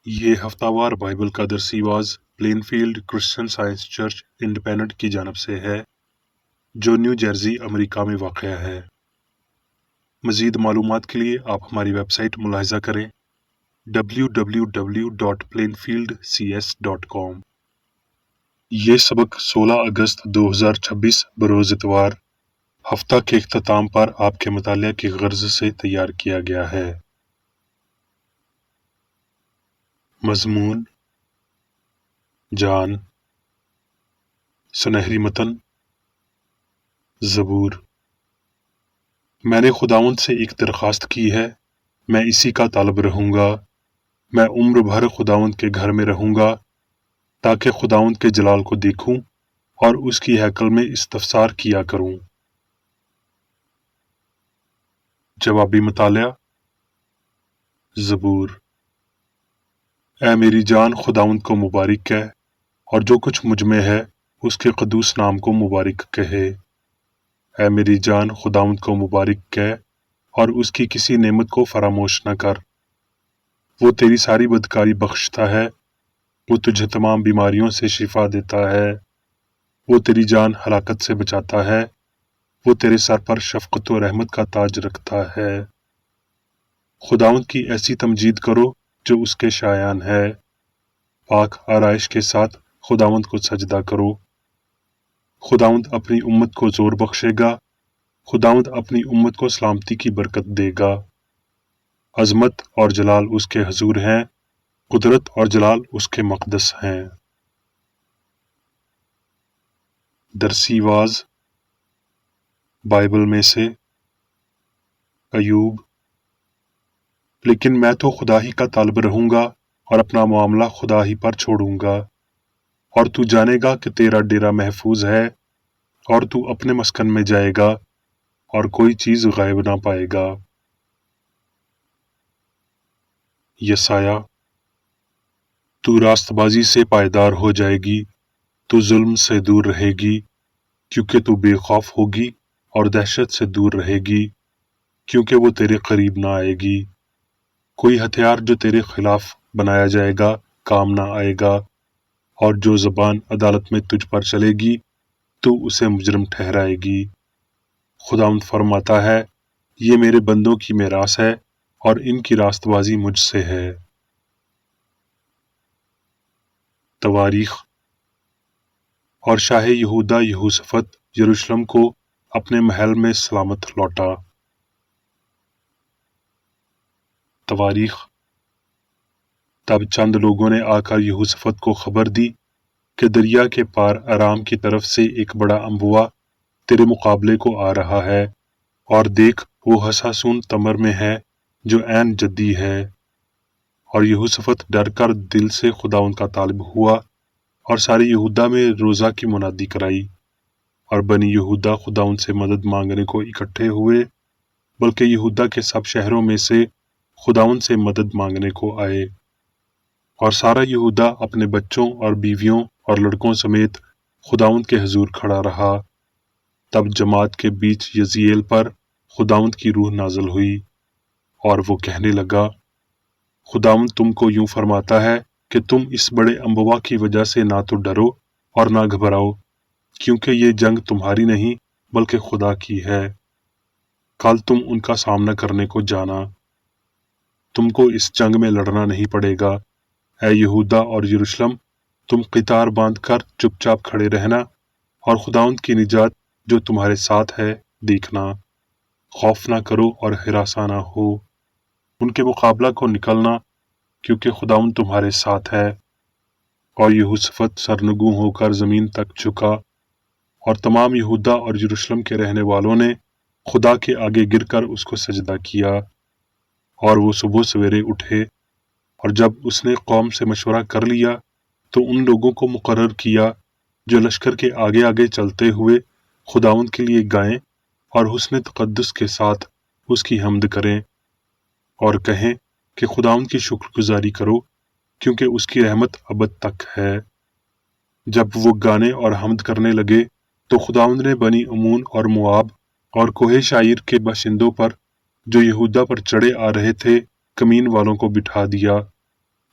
یہ ہفتہ وار بائبل کا درسی واز Plainfield Christian Science Church Independent کی جانب سے ہے جو نیو جرسی امریکہ میں واقع ہے۔ مزید معلومات کے لیے آپ ہماری ویب سائٹ ملاحظہ کریں www.plainfieldcs.com۔ یہ سبق 16 اگست 2026 بروز اتوار ہفتہ کے اختتام پر آپ کے مطالعہ کی غرض سے تیار کیا گیا ہے۔ مضمون: جان، سنہری متن، زبور۔ میں نے خداوند سے ایک درخواست کی ہے، میں اسی کا طالب رہوں گا، میں عمر بھر خداوند کے گھر میں رہوں گا تاکہ خداوند کے جلال کو دیکھوں اور اس کی ہیکل میں استفسار کیا کروں۔ جوابی مطالعہ: زبور۔ اے میری جان خداوند کو مبارک کہہ، اور جو کچھ مجھ میں ہے اس کے قدوس نام کو مبارک کہے۔ اے میری جان خداوند کو مبارک کہہ اور اس کی کسی نعمت کو فراموش نہ کر۔ وہ تیری ساری بدکاری بخشتا ہے، وہ تجھے تمام بیماریوں سے شفا دیتا ہے، وہ تیری جان ہلاکت سے بچاتا ہے، وہ تیرے سر پر شفقت و رحمت کا تاج رکھتا ہے۔ خداوند کی ایسی تمجید کرو جو اس کے شایان ہے، پاک آرائش کے ساتھ خداوند کو سجدہ کرو۔ خداوند اپنی امت کو زور بخشے گا، خداوند اپنی امت کو سلامتی کی برکت دے گا۔ عظمت اور جلال اس کے حضور ہیں، قدرت اور جلال اس کے مقدس ہیں۔ درسی واز بائبل میں سے ایوب۔ لیکن میں تو خدا ہی کا طالب رہوں گا اور اپنا معاملہ خدا ہی پر چھوڑوں گا، اور تو جانے گا کہ تیرا ڈیرا محفوظ ہے، اور تو اپنے مسکن میں جائے گا اور کوئی چیز غائب نہ پائے گا۔ یسایہ۔ تو راست بازی سے پائیدار ہو جائے گی، تو ظلم سے دور رہے گی، کیونکہ تو بے خوف ہوگی اور دہشت سے دور رہے گی، کیونکہ وہ تیرے قریب نہ آئے گی۔ کوئی ہتھیار جو تیرے خلاف بنایا جائے گا کام نہ آئے گا، اور جو زبان عدالت میں تجھ پر چلے گی تو اسے مجرم ٹھہرائے گی۔ خداوند فرماتا ہے، یہ میرے بندوں کی میراث ہے اور ان کی راست بازی مجھ سے ہے۔ تواریخ۔ اور شاہ یہودا یہوشافط یروشلم کو اپنے محل میں سلامت لوٹا۔ تواریخ۔ تب چند لوگوں نے آ کر یہوشافط کو خبر دی کہ دریا کے پار ارام کی طرف سے ایک بڑا انبوہ تیرے مقابلے کو آ رہا ہے، اور دیکھ وہ حصاسون تمر میں ہے جو عین جدی ہے۔ اور یہوشافط ڈر کر دل سے خداوند کا طالب ہوا اور سارے یہودا میں روزہ کی منادی کرائی، اور بنی یہودا خداوند سے مدد مانگنے کو اکٹھے ہوئے، بلکہ یہودا کے سب شہروں میں سے خداوند سے مدد مانگنے کو آئے۔ اور سارا یہودا اپنے بچوں اور بیویوں اور لڑکوں سمیت خداوند کے حضور کھڑا رہا۔ تب جماعت کے بیچ یزییل پر خداوند کی روح نازل ہوئی، اور وہ کہنے لگا، خداوند تم کو یوں فرماتا ہے کہ تم اس بڑے انبوہ کی وجہ سے نہ تو ڈرو اور نہ گھبراؤ، کیونکہ یہ جنگ تمہاری نہیں بلکہ خدا کی ہے۔ کل تم ان کا سامنا کرنے کو جانا، تم کو اس جنگ میں لڑنا نہیں پڑے گا۔ اے یہودا اور یروشلم، تم قطار باندھ کر چپ چاپ کھڑے رہنا، اور خداوند کی نجات جو تمہارے ساتھ ہے دیکھنا۔ خوف نہ کرو اور ہراساں نہ ہو، ان کے مقابلہ کو نکلنا، کیونکہ خداوند تمہارے ساتھ ہے۔ اور یہوشافط سرنگوں ہو کر زمین تک جھکا، اور تمام یہودا اور یروشلم کے رہنے والوں نے خدا کے آگے گر کر اس کو سجدہ کیا۔ اور وہ صبح سویرے اٹھے، اور جب اس نے قوم سے مشورہ کر لیا تو ان لوگوں کو مقرر کیا جو لشکر کے آگے آگے چلتے ہوئے خداوند کے لیے گائیں اور حسن تقدس کے ساتھ اس کی حمد کریں، اور کہیں کہ خداوند کی شکر گزاری کرو، کیونکہ اس کی رحمت ابد تک ہے۔ جب وہ گانے اور حمد کرنے لگے تو خداوند نے بنی عمون اور مواب اور کوہ شعیر کے باشندوں پر جو یہودا پر چڑھے آ رہے تھے کمین والوں کو بٹھا دیا۔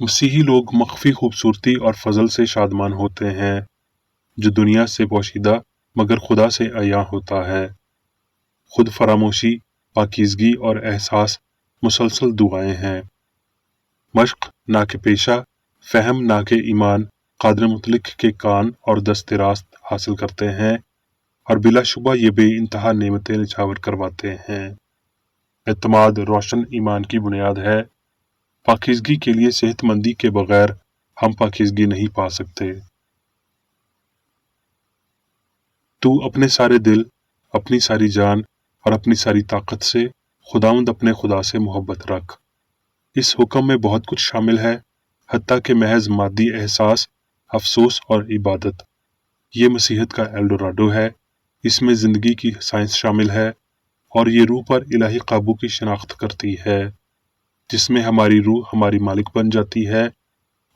مسیحی لوگ مخفی خوبصورتی اور فضل سے شادمان ہوتے ہیں جو دنیا سے پوشیدہ مگر خدا سے عیاں ہوتا ہے۔ خود فراموشی، پاکیزگی اور احساس مسلسل دعائیں ہیں۔ مشق نہ کہ پیشہ، فہم نہ کہ ایمان قادر مطلق کے کان اور دست راست حاصل کرتے ہیں اور بلا شبہ یہ بے انتہا نعمتیں نچھاور کرواتے ہیں۔ اعتماد روشن ایمان کی بنیاد ہے۔ پاکیزگی کے لیے صحت مندی کے بغیر ہم پاکیزگی نہیں پا سکتے۔ تو اپنے سارے دل، اپنی ساری جان اور اپنی ساری طاقت سے خداوند اپنے خدا سے محبت رکھ۔ اس حکم میں بہت کچھ شامل ہے، حتیٰ کہ محض مادی احساس، افسوس اور عبادت۔ یہ مسیحیت کا ایلڈوراڈو ہے۔ اس میں زندگی کی سائنس شامل ہے اور یہ روح پر الہی قابو کی شناخت کرتی ہے، جس میں ہماری روح ہماری مالک بن جاتی ہے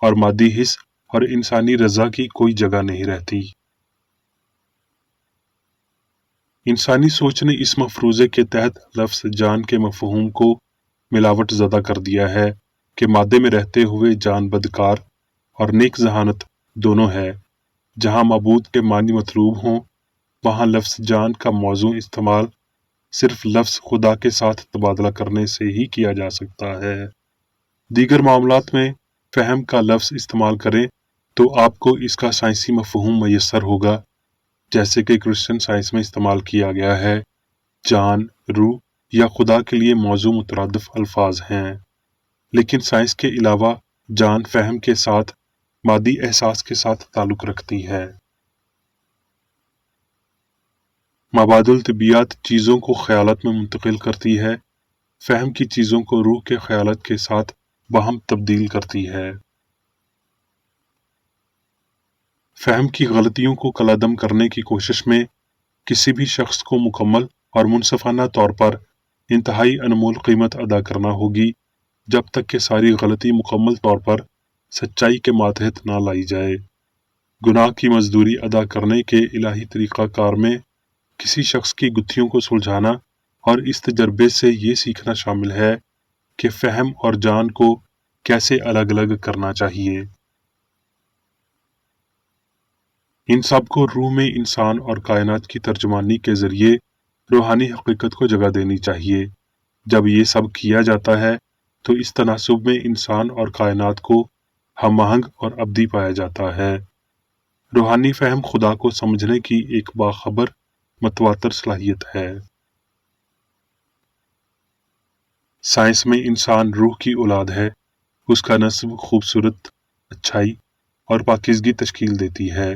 اور مادی حس اور انسانی رضا کی کوئی جگہ نہیں رہتی۔ انسانی سوچ نے اس مفروضے کے تحت لفظ جان کے مفہوم کو ملاوٹ زدہ کر دیا ہے کہ مادے میں رہتے ہوئے جان بدکار اور نیک ذہانت دونوں ہے۔ جہاں معبود کے معنی مطلوب ہوں وہاں لفظ جان کا موزوں استعمال صرف لفظ خدا کے ساتھ تبادلہ کرنے سے ہی کیا جا سکتا ہے۔ دیگر معاملات میں فہم کا لفظ استعمال کریں تو آپ کو اس کا سائنسی مفہوم میسر ہوگا، جیسے کہ کرسچن سائنس میں استعمال کیا گیا ہے۔ جان، روح یا خدا کے لیے موضوع مترادف الفاظ ہیں، لیکن سائنس کے علاوہ جان فہم کے ساتھ مادی احساس کے ساتھ تعلق رکھتی ہے۔ مابعد الطبیعیات چیزوں کو خیالات میں منتقل کرتی ہے، فہم کی چیزوں کو روح کے خیالات کے ساتھ باہم تبدیل کرتی ہے۔ فہم کی غلطیوں کو کلعدم کرنے کی کوشش میں کسی بھی شخص کو مکمل اور منصفانہ طور پر انتہائی انمول قیمت ادا کرنا ہوگی، جب تک کہ ساری غلطی مکمل طور پر سچائی کے ماتحت نہ لائی جائے۔ گناہ کی مزدوری ادا کرنے کے الہی طریقہ کار میں کسی شخص کی گتھیوں کو سلجھانا اور اس تجربے سے یہ سیکھنا شامل ہے کہ فہم اور جان کو کیسے الگ الگ کرنا چاہیے۔ ان سب کو روح میں انسان اور کائنات کی ترجمانی کے ذریعے روحانی حقیقت کو جگہ دینی چاہیے۔ جب یہ سب کیا جاتا ہے تو اس تناسب میں انسان اور کائنات کو ہم آہنگ اور ابدی پایا جاتا ہے۔ روحانی فہم خدا کو سمجھنے کی ایک باخبر متواتر صلاحیت ہے۔ سائنس میں انسان روح کی اولاد ہے۔ اس کا نسب خوبصورت، اچھائی اور پاکیزگی تشکیل دیتی ہے۔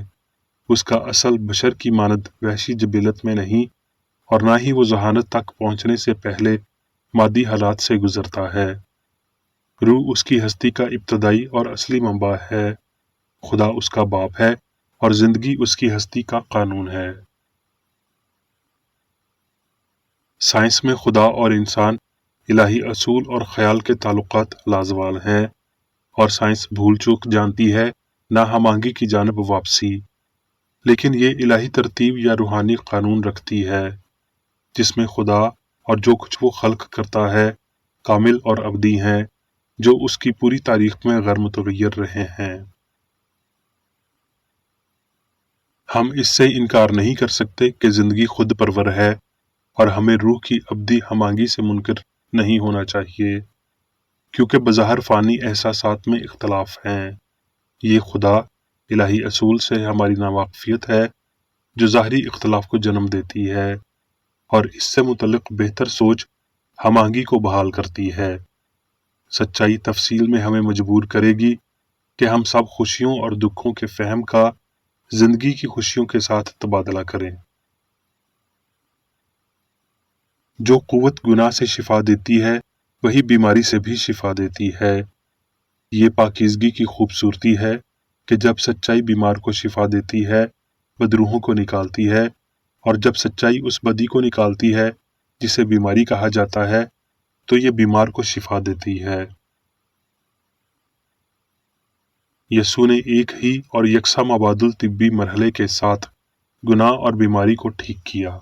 اس کا اصل بشر کی مانند وحشی جبلت میں نہیں اور نہ ہی وہ ذہانت تک پہنچنے سے پہلے مادی حالات سے گزرتا ہے۔ روح اس کی ہستی کا ابتدائی اور اصلی منبع ہے۔ خدا اس کا باپ ہے اور زندگی اس کی ہستی کا قانون ہے۔ سائنس میں خدا اور انسان، الہی اصول اور خیال کے تعلقات لازوال ہیں، اور سائنس بھول چوک جانتی ہے، نہ ہم آہنگی کی جانب واپسی، لیکن یہ الہی ترتیب یا روحانی قانون رکھتی ہے جس میں خدا اور جو کچھ وہ خلق کرتا ہے کامل اور ابدی ہیں، جو اس کی پوری تاریخ میں غیر متغیر رہے ہیں۔ ہم اس سے انکار نہیں کر سکتے کہ زندگی خود پرور ہے اور ہمیں روح کی ابدی ہم آہنگی سے منکر نہیں ہونا چاہیے، کیونکہ بظاہر فانی احساسات میں اختلاف ہیں۔ یہ خدا الہی اصول سے ہماری ناواقفیت ہے جو ظاہری اختلاف کو جنم دیتی ہے، اور اس سے متعلق بہتر سوچ ہم آہنگی کو بحال کرتی ہے۔ سچائی تفصیل میں ہمیں مجبور کرے گی کہ ہم سب خوشیوں اور دکھوں کے فہم کا زندگی کی خوشیوں کے ساتھ تبادلہ کریں۔ جو قوت گناہ سے شفا دیتی ہے وہی بیماری سے بھی شفا دیتی ہے۔ یہ پاکیزگی کی خوبصورتی ہے کہ جب سچائی بیمار کو شفا دیتی ہے، بدروحوں کو نکالتی ہے، اور جب سچائی اس بدی کو نکالتی ہے جسے بیماری کہا جاتا ہے تو یہ بیمار کو شفا دیتی ہے۔ یسوع نے ایک ہی اور یکساں مابعد الطبی مرحلے کے ساتھ گناہ اور بیماری کو ٹھیک کیا۔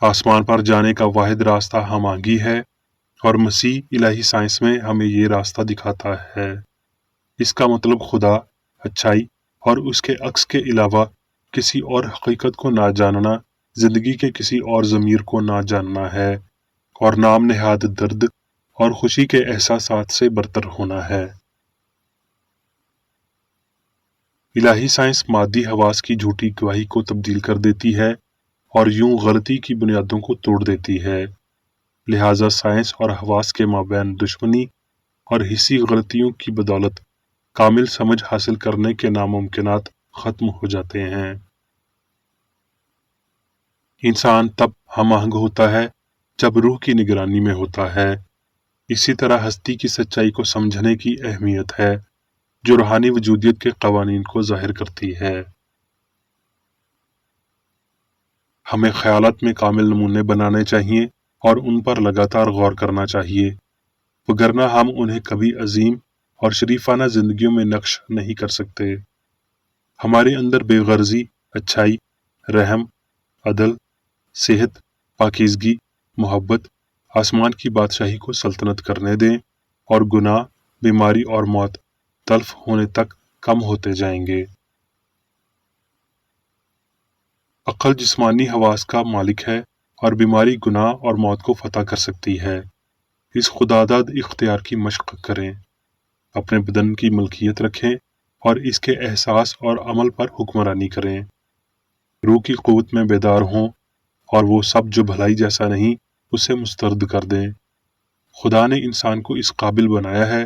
آسمان پر جانے کا واحد راستہ ہم آہنگی ہے اور مسیح الہی سائنس میں ہمیں یہ راستہ دکھاتا ہے۔ اس کا مطلب خدا، اچھائی اور اس کے عکس کے علاوہ کسی اور حقیقت کو نہ جاننا، زندگی کے کسی اور ضمیر کو نہ جاننا ہے، اور نام نہاد درد اور خوشی کے احساسات سے برتر ہونا ہے۔ الہی سائنس مادی حواس کی جھوٹی گواہی کو تبدیل کر دیتی ہے اور یوں غلطی کی بنیادوں کو توڑ دیتی ہے۔ لہٰذا سائنس اور حواس کے مابین دشمنی اور حسی غلطیوں کی بدولت کامل سمجھ حاصل کرنے کے ناممکنات ختم ہو جاتے ہیں۔ انسان تب ہم آہنگ ہوتا ہے جب روح کی نگرانی میں ہوتا ہے۔ اسی طرح ہستی کی سچائی کو سمجھنے کی اہمیت ہے جو روحانی وجودیت کے قوانین کو ظاہر کرتی ہے۔ ہمیں خیالات میں کامل نمونے بنانے چاہیے اور ان پر لگاتار غور کرنا چاہیے، وگرنہ ہم انہیں کبھی عظیم اور شریفانہ زندگیوں میں نقش نہیں کر سکتے۔ ہمارے اندر بے غرضی، اچھائی، رحم، عدل، صحت، پاکیزگی، محبت، آسمان کی بادشاہی کو سلطنت کرنے دیں، اور گناہ، بیماری اور موت تلف ہونے تک کم ہوتے جائیں گے۔ عقل جسمانی حواس کا مالک ہے اور بیماری، گناہ اور موت کو فتح کر سکتی ہے۔ اس خداداد اختیار کی مشق کریں، اپنے بدن کی ملکیت رکھیں اور اس کے احساس اور عمل پر حکمرانی کریں۔ روح کی قوت میں بیدار ہوں اور وہ سب جو بھلائی جیسا نہیں اسے مسترد کر دیں۔ خدا نے انسان کو اس قابل بنایا ہے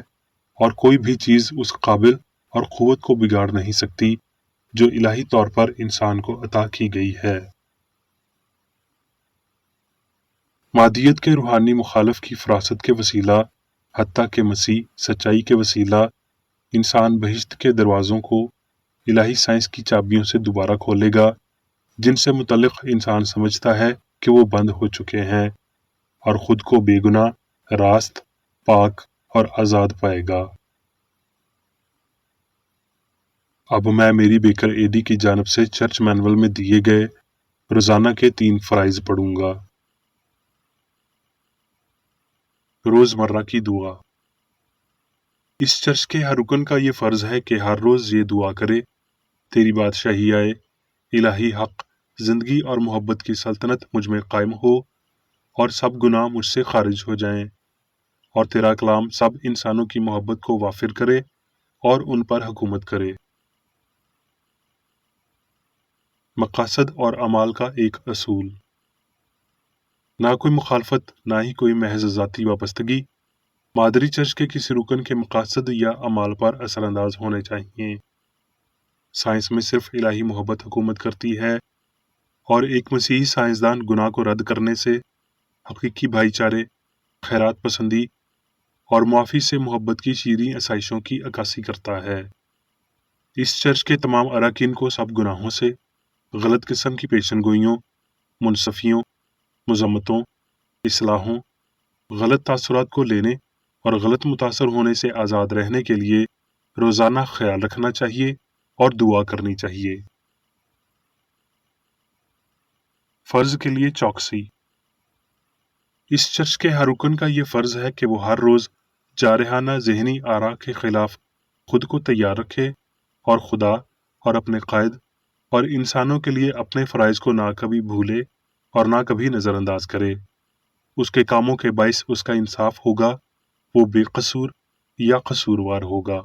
اور کوئی بھی چیز اس قابل اور قوت کو بگاڑ نہیں سکتی جو الہی طور پر انسان کو عطا کی گئی ہے۔ مادیت کے روحانی مخالف کی فراست کے وسیلہ، حتیٰ کہ مسیح سچائی کے وسیلہ، انسان بہشت کے دروازوں کو الہی سائنس کی چابیوں سے دوبارہ کھولے گا جن سے متعلق انسان سمجھتا ہے کہ وہ بند ہو چکے ہیں، اور خود کو بے گناہ، راست، پاک اور آزاد پائے گا۔ اب میں میری بیکر ایڈی کی جانب سے چرچ مینول میں دیے گئے روزانہ کے 3 فرائض پڑھوں گا۔ روزمرہ کی دعا۔ اس چرچ کے ہر رکن کا یہ فرض ہے کہ ہر روز یہ دعا کرے: تیری بادشاہی آئے، الہی حق، زندگی اور محبت کی سلطنت مجھ میں قائم ہو، اور سب گناہ مجھ سے خارج ہو جائیں، اور تیرا کلام سب انسانوں کی محبت کو وافر کرے اور ان پر حکومت کرے۔ مقاصد اور اعمال کا ایک اصول۔ نہ کوئی مخالفت، نہ ہی کوئی محض ذاتی وابستگی مادری چرچ کے کسی رکن کے مقاصد یا اعمال پر اثر انداز ہونے چاہیے۔ سائنس میں صرف الہی محبت حکومت کرتی ہے، اور ایک مسیحی سائنسدان گناہ کو رد کرنے سے، حقیقی بھائی چارے، خیرات پسندی اور معافی سے محبت کی شیریں آسائشوں کی عکاسی کرتا ہے۔ اس چرچ کے تمام اراکین کو سب گناہوں سے، غلط قسم کی پیشن گوئیوں، منصفیوں، مذمتوں، اصلاحوں، غلط تاثرات کو لینے اور غلط متاثر ہونے سے آزاد رہنے کے لیے روزانہ خیال رکھنا چاہیے اور دعا کرنی چاہیے۔ فرض کے لیے چوکسی۔ اس چرچ کے ہر رکن کا یہ فرض ہے کہ وہ ہر روز جارحانہ ذہنی آراء کے خلاف خود کو تیار رکھے اور خدا اور اپنے قائد اور انسانوں کے لیے اپنے فرائض کو نہ کبھی بھولے اور نہ کبھی نظر انداز کرے۔ اس کے کاموں کے باعث اس کا انصاف ہوگا، وہ بے قصور یا قصوروار ہوگا۔